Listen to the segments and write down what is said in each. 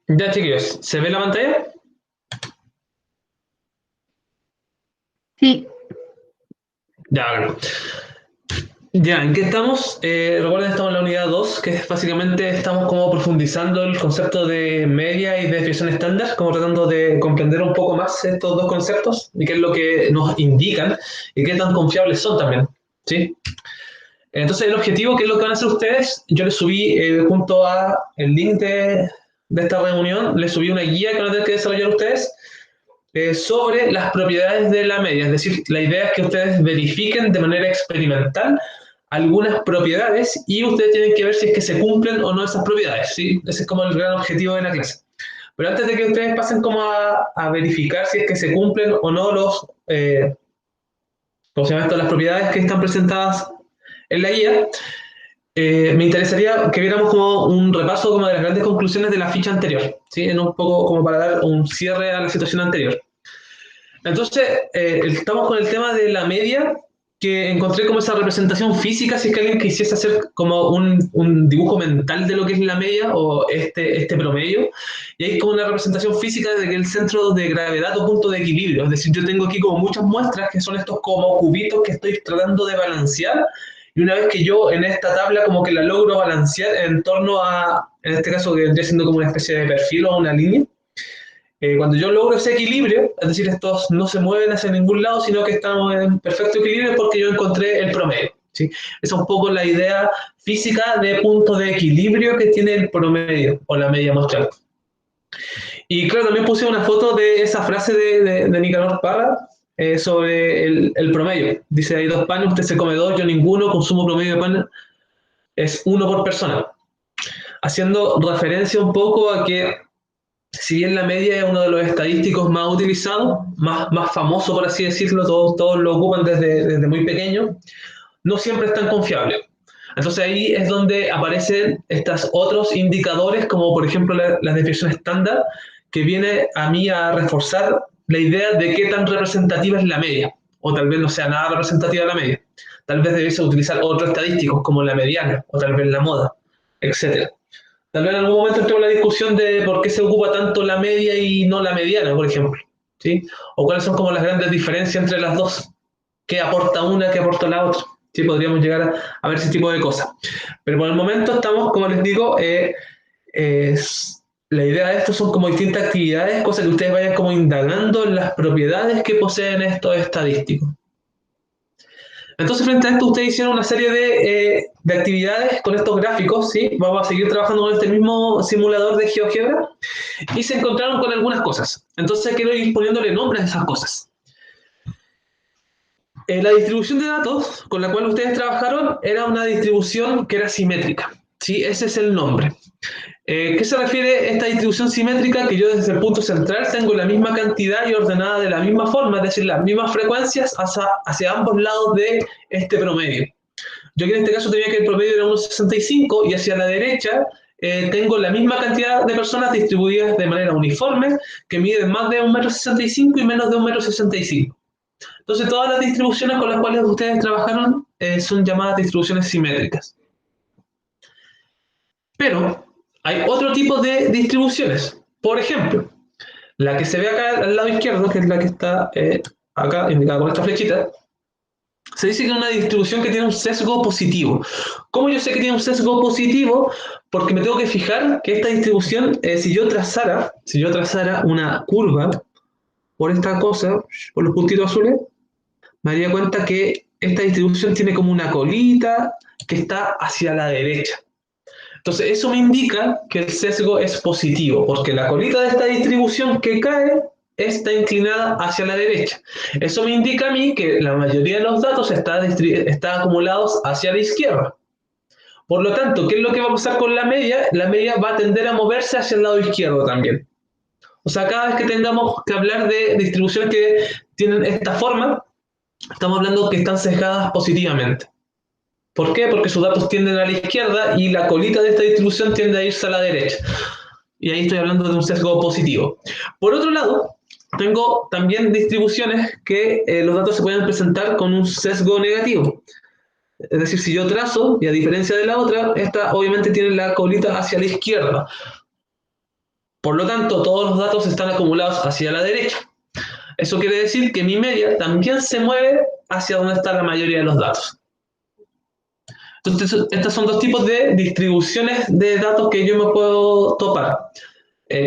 Ya, chiquillos, ¿se ve la pantalla? Sí, Ya, bueno. Ya, ¿en qué estamos? Recuerden, estamos en la unidad 2, que es básicamente estamos como profundizando el concepto de media y de desviación estándar, como tratando de comprender un poco más estos dos conceptos y qué es lo que nos indican y qué tan confiables son también, ¿sí? Entonces, el objetivo, ¿qué es lo que van a hacer ustedes? Yo les subí, junto a el link de esta reunión, les subí una guía que van a tener que desarrollar ustedes sobre las propiedades de la media. Es decir, la idea es que ustedes verifiquen de manera experimental algunas propiedades y ustedes tienen que ver si es que se cumplen o no esas propiedades, ¿sí? Ese es como el gran objetivo de la clase. Pero antes de que ustedes pasen como a verificar si es que se cumplen o no ¿cómo se llama esto? Las propiedades que están presentadas en la guía, me interesaría que viéramos como un repaso como de las grandes conclusiones de la ficha anterior, ¿sí? En un poco como para dar un cierre a la situación anterior. Entonces, estamos con el tema de la media, que encontré como esa representación física, si es que alguien quisiese hacer como un dibujo mental de lo que es la media o este promedio, y hay como una representación física de que el centro de gravedad o punto de equilibrio, es decir, yo tengo aquí como muchas muestras que son estos como cubitos que estoy tratando de balancear, y una vez que yo en esta tabla como que la logro balancear en torno a, en este caso que vendría siendo como una especie de perfil o una línea, cuando yo logro ese equilibrio, es decir, estos no se mueven hacia ningún lado, sino que estamos en perfecto equilibrio porque yo encontré el promedio, ¿sí? Esa es un poco la idea física de punto de equilibrio que tiene el promedio o la media muestral. Y claro, también puse una foto de esa frase de Nicanor Parra sobre el promedio. Dice, hay dos panes, usted se come dos, yo ninguno, consumo promedio de pan es uno por persona. Haciendo referencia un poco a que si bien la media es uno de los estadísticos más utilizados, más famoso por así decirlo, todos lo ocupan desde muy pequeño, no siempre es tan confiable. Entonces ahí es donde aparecen estos otros indicadores, como por ejemplo la desviación estándar, que viene a mí a reforzar la idea de qué tan representativa es la media, o tal vez no sea nada representativa la media. Tal vez debiese utilizar otros estadísticos como la mediana, o tal vez la moda, etcétera. Tal vez en algún momento entremos en la discusión de por qué se ocupa tanto la media y no la mediana, por ejemplo, ¿sí? O cuáles son como las grandes diferencias entre las dos, qué aporta una, qué aporta la otra. Sí, podríamos llegar a ver ese tipo de cosas. Pero por el momento estamos, como les digo, la idea de esto son como distintas actividades, cosas que ustedes vayan como indagando en las propiedades que poseen estos estadísticos. Entonces, frente a esto, ustedes hicieron una serie de actividades con estos gráficos, ¿sí? Vamos a seguir trabajando con este mismo simulador de GeoGebra y se encontraron con algunas cosas. Entonces, quiero ir poniéndole nombres a esas cosas. La distribución de datos con la cual ustedes trabajaron era una distribución que era simétrica, ¿sí? Ese es el nombre. ¿Qué se refiere a esta distribución simétrica? Que yo desde el punto central tengo la misma cantidad y ordenada de la misma forma, es decir, las mismas frecuencias hacia ambos lados de este promedio. Yo aquí en este caso tenía que el promedio era 1,65 y hacia la derecha tengo la misma cantidad de personas distribuidas de manera uniforme que miden más de 1,65 m y menos de 1,65 m. Entonces todas las distribuciones con las cuales ustedes trabajaron son llamadas distribuciones simétricas. Pero hay otro tipo de distribuciones. Por ejemplo, la que se ve acá al lado izquierdo, que es la que está acá indicada con esta flechita, se dice que es una distribución que tiene un sesgo positivo. ¿Cómo yo sé que tiene un sesgo positivo? Porque me tengo que fijar que esta distribución, si yo trazara una curva por esta cosa, por los puntitos azules, me daría cuenta que esta distribución tiene como una colita que está hacia la derecha. Entonces, eso me indica que el sesgo es positivo, porque la colita de esta distribución que cae está inclinada hacia la derecha. Eso me indica a mí que la mayoría de los datos están acumulados hacia la izquierda. Por lo tanto, ¿qué es lo que va a pasar con la media? La media va a tender a moverse hacia el lado izquierdo también. O sea, cada vez que tengamos que hablar de distribuciones que tienen esta forma, estamos hablando que están sesgadas positivamente. ¿Por qué? Porque sus datos tienden a la izquierda y la colita de esta distribución tiende a irse a la derecha. Y ahí estoy hablando de un sesgo positivo. Por otro lado, tengo también distribuciones que los datos se pueden presentar con un sesgo negativo. Es decir, si yo trazo, y a diferencia de la otra, esta obviamente tiene la colita hacia la izquierda. Por lo tanto, todos los datos están acumulados hacia la derecha. Eso quiere decir que mi media también se mueve hacia donde está la mayoría de los datos. Entonces, estos son dos tipos de distribuciones de datos que yo me puedo topar.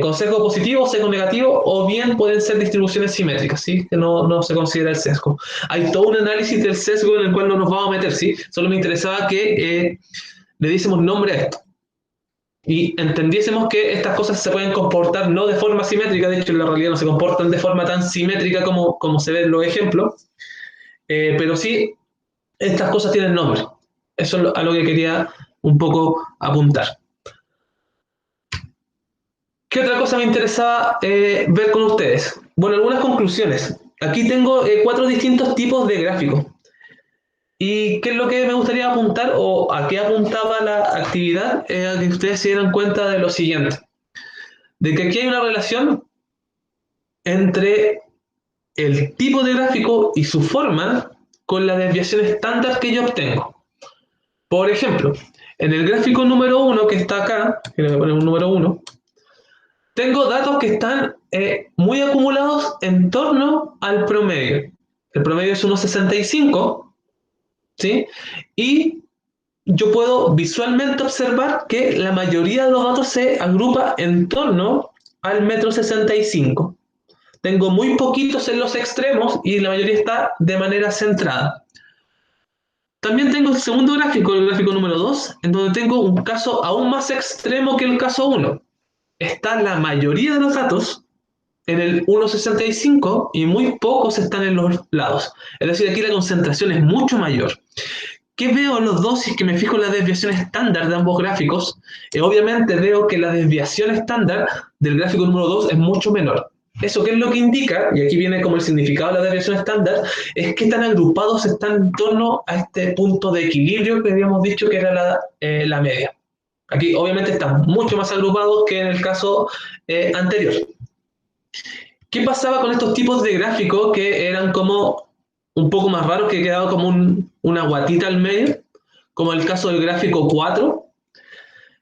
Con sesgo positivo, sesgo negativo, o bien pueden ser distribuciones simétricas, ¿sí? Que no se considera el sesgo. Hay todo un análisis del sesgo en el cual no nos vamos a meter, ¿sí? Solo me interesaba que le diésemos nombre a esto. Y entendiésemos que estas cosas se pueden comportar no de forma simétrica, de hecho en la realidad no se comportan de forma tan simétrica como se ven en los ejemplos, pero sí estas cosas tienen nombre. Eso es a lo que quería un poco apuntar. ¿Qué otra cosa me interesaba ver con ustedes? Bueno, algunas conclusiones. Aquí tengo 4 distintos tipos de gráficos. ¿Y qué es lo que me gustaría apuntar o a qué apuntaba la actividad? A que ustedes se dieran cuenta de lo siguiente. De que aquí hay una relación entre el tipo de gráfico y su forma con la desviación estándar que yo obtengo. Por ejemplo, en el gráfico número 1 que está acá, que le voy a poner un número 1, tengo datos que están muy acumulados en torno al promedio. El promedio es 1,65, ¿sí? Y yo puedo visualmente observar que la mayoría de los datos se agrupa en torno al 1,65 m. Tengo muy poquitos en los extremos y la mayoría está de manera centrada. También tengo el segundo gráfico, el gráfico número 2, en donde tengo un caso aún más extremo que el caso 1. Está la mayoría de los datos en el 1,65 y muy pocos están en los lados. Es decir, aquí la concentración es mucho mayor. ¿Qué veo en los dos si es que me fijo en la desviación estándar de ambos gráficos? Obviamente veo que la desviación estándar del gráfico número 2 es mucho menor. ¿Eso qué es lo que indica? Y aquí viene como el significado de la desviación estándar, es que tan agrupados están en torno a este punto de equilibrio que habíamos dicho que era la media. Aquí obviamente están mucho más agrupados que en el caso anterior. ¿Qué pasaba con estos tipos de gráficos que eran como un poco más raros, que quedaba como una guatita al medio, como el caso del gráfico 4?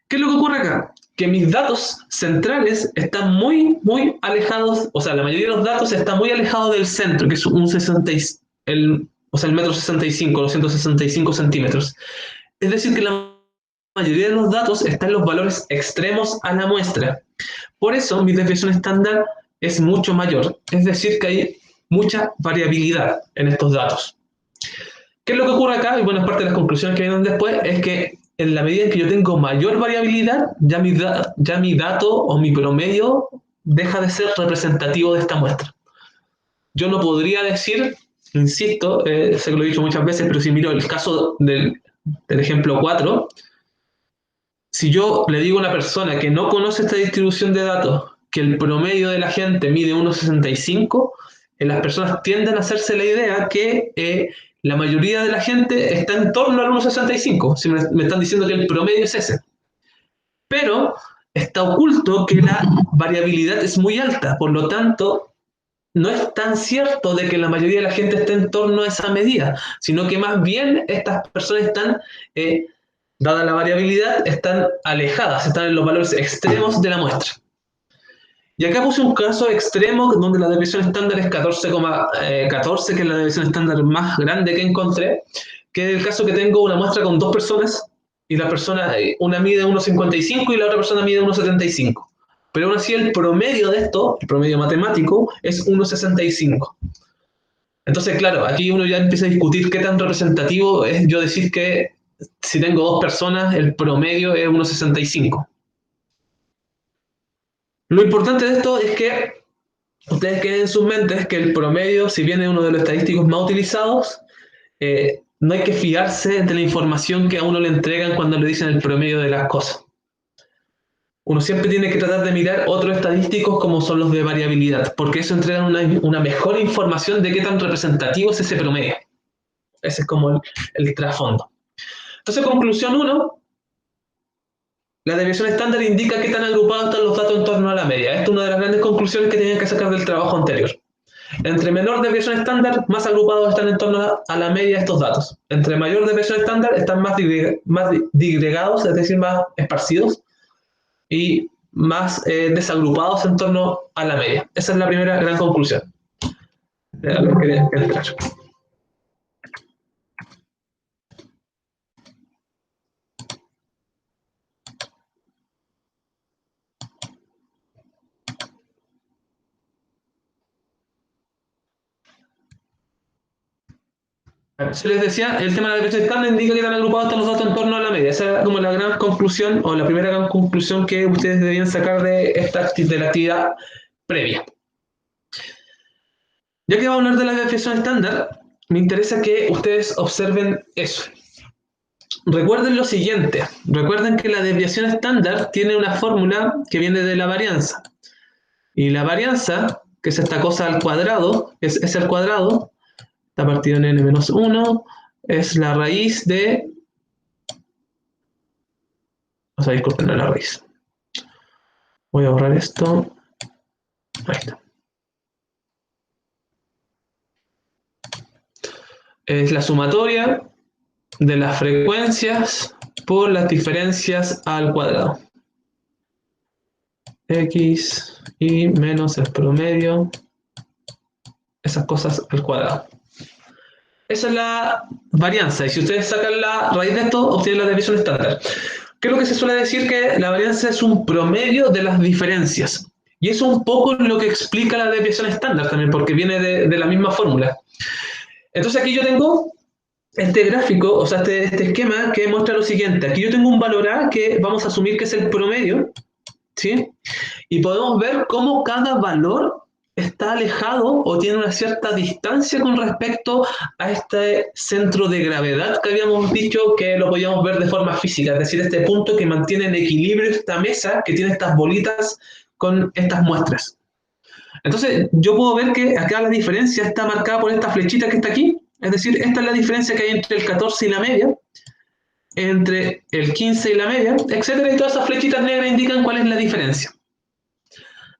¿Qué es lo que ocurre acá? Que mis datos centrales están muy alejados, o sea, la mayoría de los datos está muy alejados del centro, que es un 60, el 1,65 m, los 165 centímetros. Es decir, que la mayoría de los datos están en los valores extremos a la muestra. Por eso mi desviación estándar es mucho mayor, es decir, que hay mucha variabilidad en estos datos. ¿Qué es lo que ocurre acá? Y bueno, es parte de las conclusiones que vienen después, es que en la medida en que yo tengo mayor variabilidad, ya mi dato o mi promedio deja de ser representativo de esta muestra. Yo no podría decir, insisto, sé que lo he dicho muchas veces, pero si miro el caso del ejemplo 4, si yo le digo a una persona que no conoce esta distribución de datos que el promedio de la gente mide 1,65, las personas tienden a hacerse la idea que la mayoría de la gente está en torno al 1,65. Si me están diciendo que el promedio es ese. Pero está oculto que la variabilidad es muy alta, por lo tanto, no es tan cierto de que la mayoría de la gente esté en torno a esa medida, sino que más bien estas personas están, dada la variabilidad, están alejadas, están en los valores extremos de la muestra. Y acá puse un caso extremo donde la desviación estándar es 14,14, que es la desviación estándar más grande que encontré, que es el caso que tengo una muestra con 2 personas, y la persona, una mide 1,55 y la otra persona mide 1,75. Pero aún así el promedio de esto, el promedio matemático, es 1,65. Entonces, claro, aquí uno ya empieza a discutir qué tan representativo es yo decir que si tengo 2 personas, el promedio es 1,65. Lo importante de esto es que ustedes queden en sus mentes que el promedio, si bien es uno de los estadísticos más utilizados, no hay que fiarse de la información que a uno le entregan cuando le dicen el promedio de las cosas. Uno siempre tiene que tratar de mirar otros estadísticos como son los de variabilidad, porque eso entrega una mejor información de qué tan representativo es ese promedio. Ese es como el trasfondo. Entonces, conclusión 1, la desviación estándar indica qué tan agrupados están los datos en torno a la media. Esta es una de las grandes conclusiones que tenían que sacar del trabajo anterior. Entre menor desviación estándar, más agrupados están en torno a la media estos datos. Entre mayor desviación estándar, están más digregados, es decir, más esparcidos. Y más desagrupados en torno a la media. Esa es la primera gran conclusión de la que quería entrar. Se les decía, el tema de la desviación estándar indica que están agrupados todos los datos en torno a la media. Esa es como la gran conclusión, o la primera gran conclusión que ustedes debían sacar de la actividad previa. Ya que vamos a hablar de la desviación estándar, me interesa que ustedes observen eso. Recuerden lo siguiente, recuerden que la desviación estándar tiene una fórmula que viene de la varianza. Y la varianza, que es esta cosa al cuadrado, es el cuadrado, está partido en n-1, es la raíz de... O sea, disculpen, no es la raíz. Voy a borrar esto. Ahí está. Es la sumatoria de las frecuencias por las diferencias al cuadrado. X y menos el promedio. Esas cosas al cuadrado. Esa es la varianza. Y si ustedes sacan la raíz de esto, obtienen la desviación estándar. ¿Qué es lo que se suele decir? Que la varianza es un promedio de las diferencias. Y eso un poco es lo que explica la desviación estándar también, porque viene de la misma fórmula. Entonces aquí yo tengo este gráfico, o sea, este esquema que muestra lo siguiente. Aquí yo tengo un valor A que vamos a asumir que es el promedio, ¿sí? Y podemos ver cómo cada valor está alejado o tiene una cierta distancia con respecto a este centro de gravedad que habíamos dicho que lo podíamos ver de forma física, es decir, este punto que mantiene en equilibrio esta mesa que tiene estas bolitas con estas muestras. Entonces, yo puedo ver que acá la diferencia está marcada por esta flechita que está aquí, es decir, esta es la diferencia que hay entre el 14 y la media, entre el 15 y la media, etcétera, y todas esas flechitas negras indican cuál es la diferencia.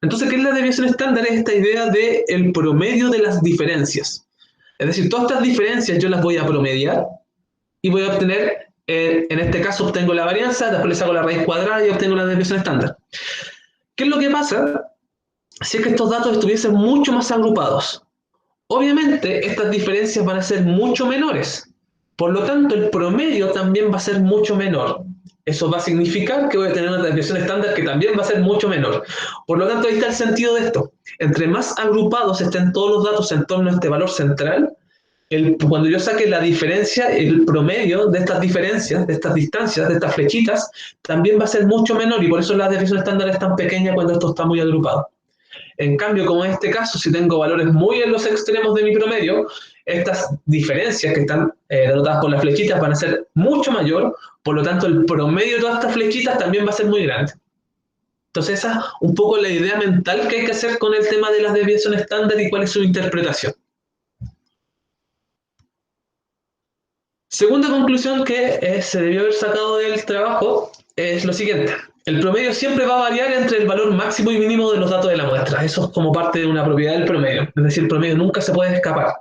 Entonces, ¿qué es la desviación estándar? Es esta idea del promedio de las diferencias. Es decir, todas estas diferencias yo las voy a promediar y voy a obtener, en este caso obtengo la varianza, después le saco la raíz cuadrada y obtengo la desviación estándar. ¿Qué es lo que pasa si es que estos datos estuviesen mucho más agrupados? Obviamente, estas diferencias van a ser mucho menores. Por lo tanto, el promedio también va a ser mucho menor. Eso va a significar que voy a tener una desviación estándar que también va a ser mucho menor. Por lo tanto, ahí está el sentido de esto. Entre más agrupados estén todos los datos en torno a este valor central, cuando yo saque la diferencia, el promedio de estas diferencias, de estas distancias, de estas flechitas, también va a ser mucho menor y por eso la desviación estándar es tan pequeña cuando esto está muy agrupado. En cambio, como en este caso, si tengo valores muy en los extremos de mi promedio, estas diferencias que están denotadas por las flechitas van a ser mucho mayor, por lo tanto el promedio de todas estas flechitas también va a ser muy grande. Entonces esa es un poco la idea mental que hay que hacer con el tema de las desviaciones estándar y cuál es su interpretación. Segunda conclusión que se debió haber sacado del trabajo es lo siguiente. El promedio siempre va a variar entre el valor máximo y mínimo de los datos de la muestra. Eso es como parte de una propiedad del promedio. Es decir, el promedio nunca se puede escapar.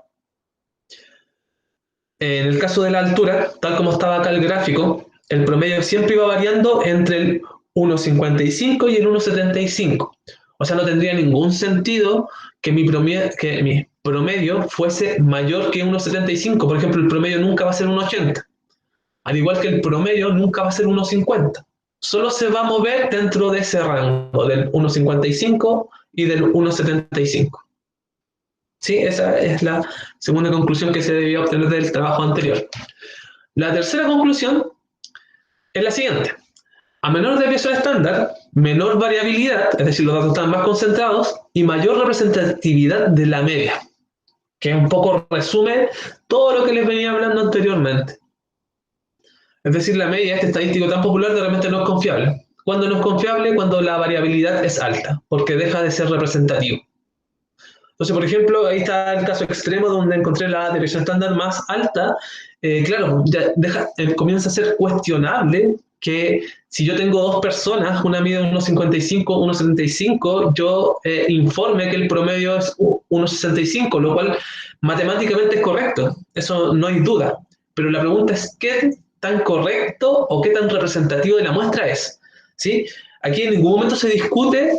En el caso de la altura, tal como estaba acá el gráfico, el promedio siempre iba variando entre el 1,55 y el 1,75. O sea, no tendría ningún sentido que mi promedio fuese mayor que 1,75. Por ejemplo, el promedio nunca va a ser 1,80. Al igual que el promedio nunca va a ser 1,50. Solo se va a mover dentro de ese rango, del 1,55 y del 1,75. ¿Sí? Esa es la segunda conclusión que se debió obtener del trabajo anterior. La tercera conclusión es la siguiente. A menor desviación estándar, menor variabilidad, es decir, los datos están más concentrados, y mayor representatividad de la media, que un poco resume todo lo que les venía hablando anteriormente. Es decir, la media, este estadístico tan popular, de repente no es confiable. ¿Cuándo no es confiable? Cuando la variabilidad es alta, porque deja de ser representativo. Entonces, por ejemplo, ahí está el caso extremo donde encontré la desviación estándar más alta. Claro, ya comienza a ser cuestionable que si yo tengo dos personas, una mide 1,55, 1,75, yo informe que el promedio es 1,65, lo cual matemáticamente es correcto, eso no hay duda. Pero la pregunta es, ¿qué tan correcto o qué tan representativo de la muestra es? ¿Sí? Aquí en ningún momento se discute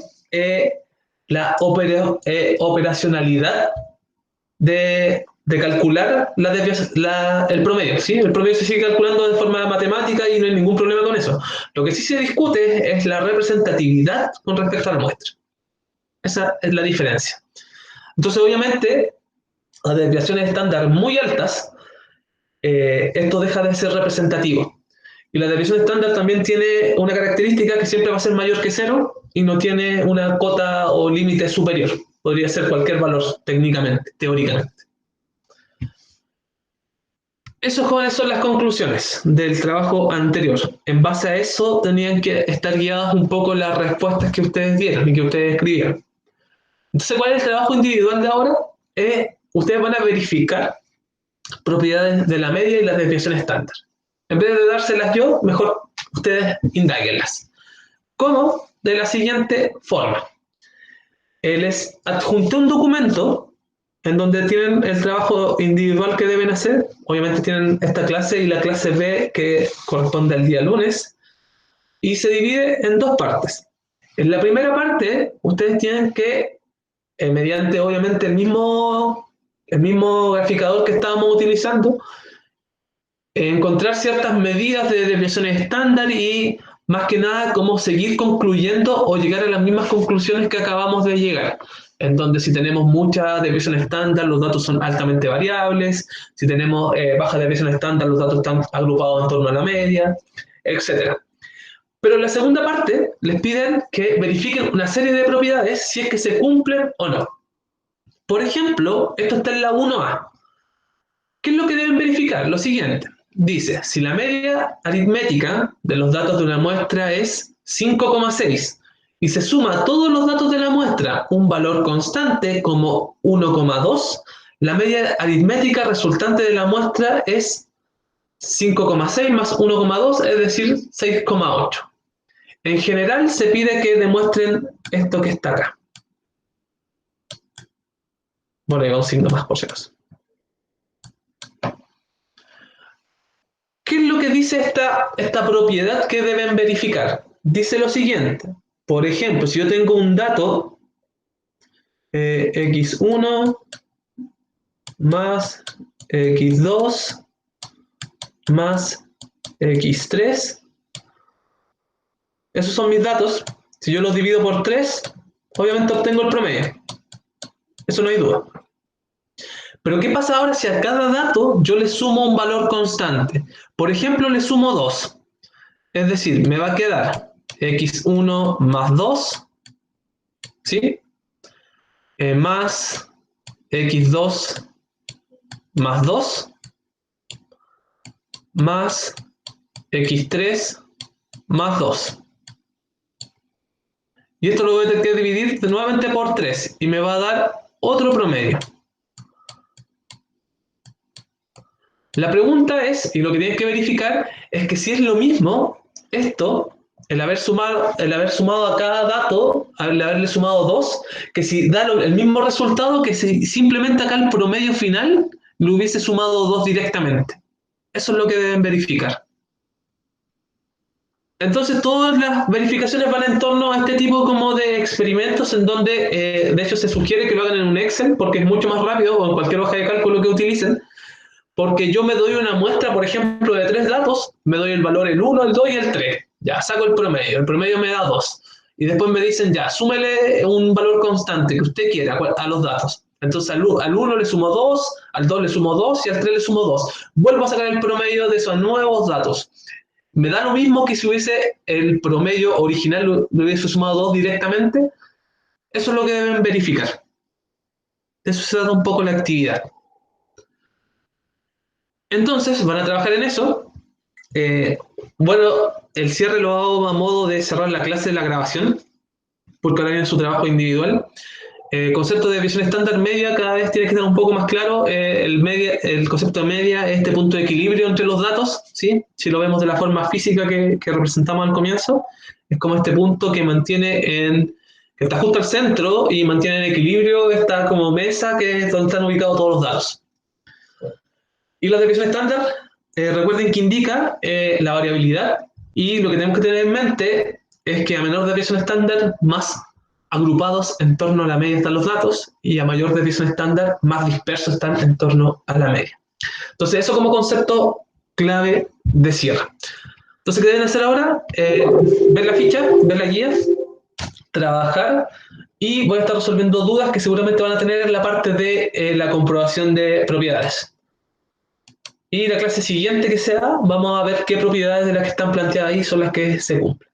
la operacionalidad de calcular el promedio, ¿sí? El promedio se sigue calculando de forma matemática y no hay ningún problema con eso. Lo que sí se discute es la representatividad con respecto a la muestra. Esa es la diferencia. Entonces, obviamente, a desviaciones estándar muy altas, esto deja de ser representativo. Y la desviación estándar también tiene una característica que siempre va a ser mayor que 0 y no tiene una cota o límite superior. Podría ser cualquier valor técnicamente, teóricamente. Esos jóvenes son las conclusiones del trabajo anterior. En base a eso tenían que estar guiadas un poco las respuestas que ustedes dieron y que ustedes escribieron. Entonces, ¿cuál es el trabajo individual de ahora? Ustedes van a verificar propiedades de la media y las desviaciones estándar. En vez de dárselas yo, mejor ustedes indáguenlas. ¿Cómo? De la siguiente forma. Les adjunté un documento en donde tienen el trabajo individual que deben hacer. Obviamente tienen esta clase y la clase B que corresponde al día lunes. Y se divide en dos partes. En la primera parte, ustedes tienen que, mediante obviamente el mismo graficador que estábamos utilizando, encontrar ciertas medidas de desviaciones estándar y más que nada cómo seguir concluyendo o llegar a las mismas conclusiones que acabamos de llegar, en donde si tenemos mucha desviación estándar los datos son altamente variables, si tenemos baja desviación estándar los datos están agrupados en torno a la media, etc. Pero en la segunda parte les piden que verifiquen una serie de propiedades si es que se cumplen o no. Por ejemplo, esto está en la 1A. ¿Qué es lo que deben verificar? Lo siguiente. Dice, si la media aritmética de los datos de una muestra es 5,6 y se suma a todos los datos de la muestra un valor constante como 1,2, la media aritmética resultante de la muestra es 5,6 más 1,2, es decir, 6,8. En general se pide que demuestren esto que está acá. Bueno, hay un signo más por si acaso. ¿Qué es lo que dice esta propiedad que deben verificar? Dice lo siguiente. Por ejemplo, si yo tengo un dato x1 más x2 más x3, esos son mis datos. Si yo los divido por 3, obviamente obtengo el promedio. Eso no hay duda. Pero ¿qué pasa ahora si a cada dato yo le sumo un valor constante? Por ejemplo, le sumo 2. Es decir, me va a quedar x1 más 2, ¿sí? Más x2 más 2, más x3 más 2. Y esto lo voy a tener que dividir nuevamente por 3 y me va a dar otro promedio. La pregunta es, y lo que tienes que verificar, es que si es lo mismo, esto, el haber sumado a cada dato, el haberle sumado 2, que si da el mismo resultado que si simplemente acá el promedio final le hubiese sumado 2 directamente. Eso es lo que deben verificar. Entonces todas las verificaciones van en torno a este tipo como de experimentos en donde de hecho se sugiere que lo hagan en un Excel porque es mucho más rápido o en cualquier hoja de cálculo que utilicen, porque yo me doy una muestra, por ejemplo, de 3 datos, me doy el valor el 1, el 2 y el 3, ya saco el promedio me da 2, y después me dicen ya, súmele un valor constante que usted quiera a los datos. Entonces al 1 le sumo 2, al 2 le sumo 2 y al 3 le sumo 2. Vuelvo a sacar el promedio de esos nuevos datos. Me da lo mismo que si hubiese el promedio original, le hubiese sumado 2 directamente. Eso es lo que deben verificar. De eso se trata un poco la actividad. Entonces, van a trabajar en eso. Bueno, el cierre lo hago a modo de cerrar la clase de la grabación, porque ahora viene su trabajo individual. Concepto de desviación estándar media cada vez tiene que estar un poco más claro. El concepto de media es este punto de equilibrio entre los datos, ¿sí? Si lo vemos de la forma física que representamos al comienzo, es como este punto que que está justo al centro y mantiene en equilibrio esta como mesa que es donde están ubicados todos los datos. Y la desviación estándar, recuerden que indica la variabilidad, y lo que tenemos que tener en mente es que a menor desviación estándar, más agrupados en torno a la media están los datos, y a mayor desviación estándar, más dispersos están en torno a la media. Entonces, eso como concepto clave de cierre. Entonces, ¿qué deben hacer ahora? Ver la ficha, ver la guía, trabajar, y voy a estar resolviendo dudas que seguramente van a tener en la parte de la comprobación de propiedades. Y la clase siguiente que sea, vamos a ver qué propiedades de las que están planteadas ahí son las que se cumplen.